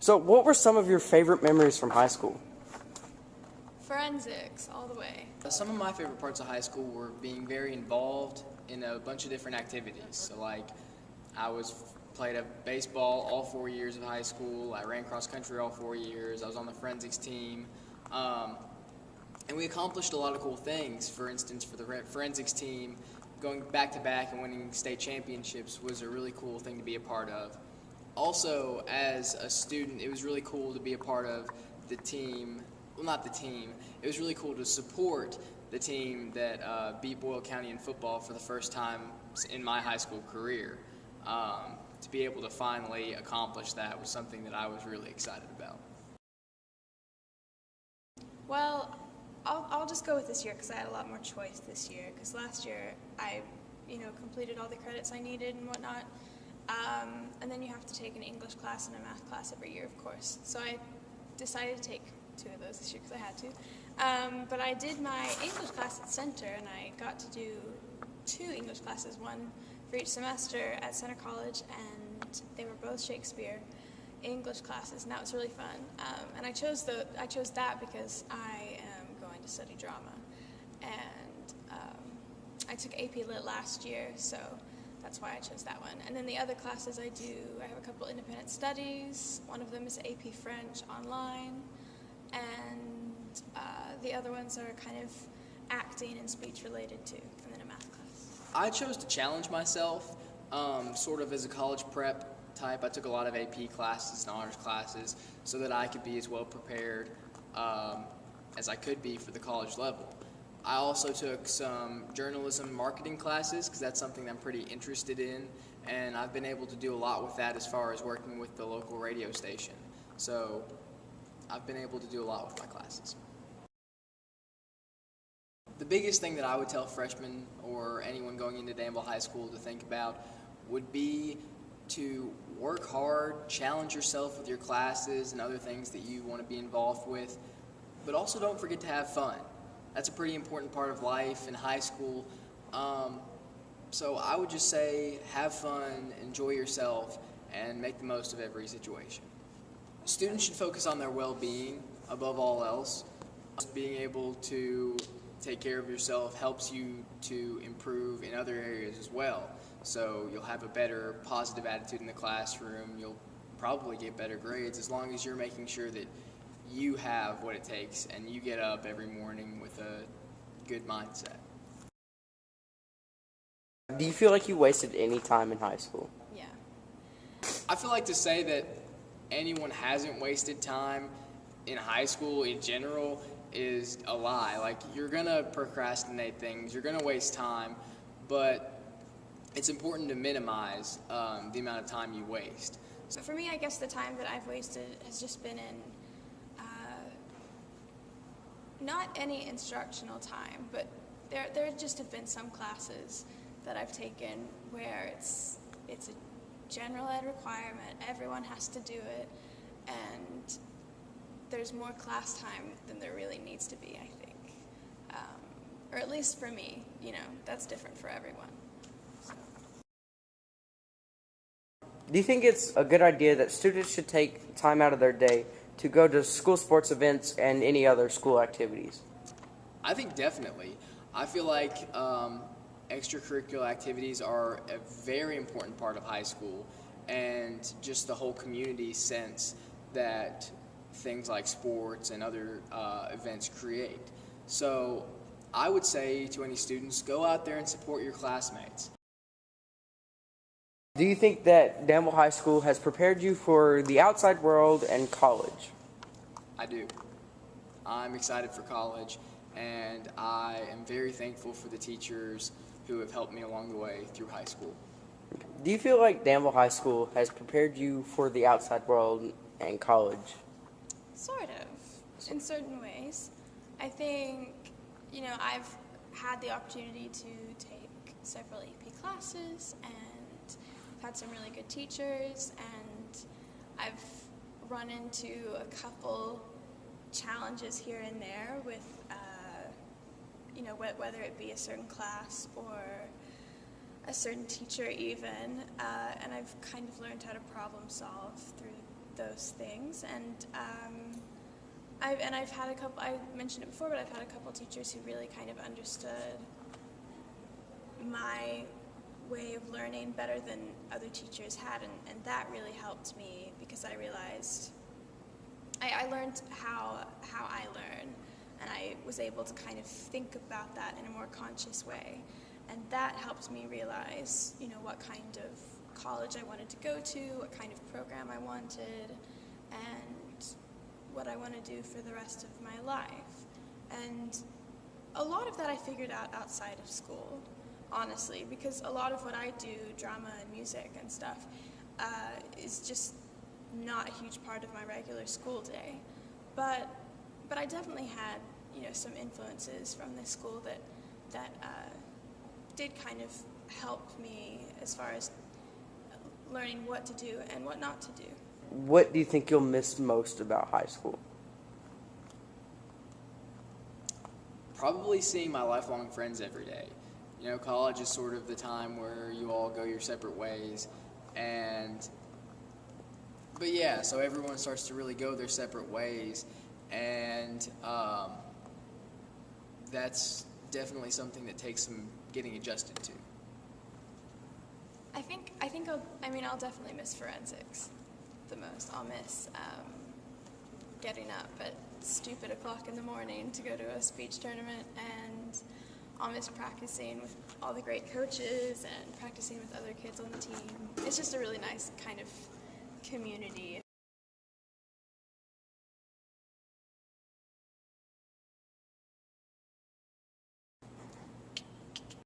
So what were some of your favorite memories from high school? Forensics, all the way. Some of my favorite parts of high school were being very involved in a bunch of different activities. So played a baseball all 4 years of high school. I ran cross country all 4 years. I was on the forensics team. And we accomplished a lot of cool things. For instance, for the forensics team, going back to back and winning state championships was a really cool thing to be a part of. Also, as a student, it was really cool to be a part of the team. Well, not the team. It was really cool to support the team that beat Boyle County in football for the first time in my high school career. To be able to finally accomplish that was something that I was really excited about. Well, I'll just go with this year because I had a lot more choice this year. Because last year I, completed all the credits I needed and whatnot. And then you have to take an English class and a math class every year, of course. So I decided to take 2 of those this year because I had to. But I did my English class at Center, and I got to do 2 English classes, one for each semester at Center College, and they were both Shakespeare English classes, and that was really fun. And I chose that because I am going to study drama, and I took AP Lit last year, so that's why I chose that one. And then the other classes I have a couple independent studies. One of them is AP French online, and the other ones are kind of acting and speech related too, and then a math class. I chose to challenge myself, sort of as a college prep type. I took a lot of AP classes and honors classes so that I could be as well prepared as I could be for the college level. I also took some journalism marketing classes because that's something that I'm pretty interested in, and I've been able to do a lot with that as far as working with the local radio station. So I've been able to do a lot with my classes. The biggest thing that I would tell freshmen or anyone going into Danville High School to think about would be to work hard, challenge yourself with your classes and other things that you want to be involved with, but also don't forget to have fun. That's a pretty important part of life in high school. So I would just say have fun, enjoy yourself, and make the most of every situation. Students should focus on their well-being above all else. Being able to take care of yourself helps you to improve in other areas as well. So you'll have a better positive attitude in the classroom. You'll probably get better grades as long as you're making sure that you have what it takes and you get up every morning with a good mindset. Do you feel like you wasted any time in high school? Yeah. I feel like to say that anyone hasn't wasted time in high school in general is a lie. Like, you're gonna procrastinate things, you're gonna waste time, but it's important to minimize the amount of time you waste. So for me, I guess the time that I've wasted has just been in not any instructional time, but there just have been some classes that I've taken where it's a general ed requirement, everyone has to do it, and there's more class time than there really needs to be, I think. Or at least for me, that's different for everyone. So. Do you think it's a good idea that students should take time out of their day to go to school sports events and any other school activities? I think definitely. I feel like extracurricular activities are a very important part of high school, and just the whole community sense that things like sports and other events create. So I would say to any students, go out there and support your classmates. Do you think that Danville High School has prepared you for the outside world and college? I do. I'm excited for college, and I am very thankful for the teachers who have helped me along the way through high school. Do you feel like Danville High School has prepared you for the outside world and college? Sort of, in certain ways. I think, I've had the opportunity to take several AP classes, and I've had some really good teachers, and I've run into a couple challenges here and there with, whether it be a certain class or a certain teacher even, and I've kind of learned how to problem solve through those things. And I've had a couple. I mentioned it before, but I've had a couple teachers who really kind of understood my way of learning better than other teachers had, and that really helped me because I realized I learned how I learn, and I was able to kind of think about that in a more conscious way, and that helped me realize, what kind of college I wanted to go to, what kind of program I wanted, and what I want to do for the rest of my life. And a lot of that I figured out outside of school, honestly, because a lot of what I do, drama and music and stuff, is just not a huge part of my regular school day. But I definitely had, some influences from this school that did kind of help me as far as learning what to do and what not to do. What do you think you'll miss most about high school? Probably seeing my lifelong friends every day. College is sort of the time where you all go your separate ways, but yeah, so everyone starts to really go their separate ways, and that's definitely something that takes some getting adjusted to. I'll definitely miss forensics the most. I'll miss getting up at stupid o'clock in the morning to go to a speech tournament, and I'll miss practicing with all the great coaches and practicing with other kids on the team. It's just a really nice kind of community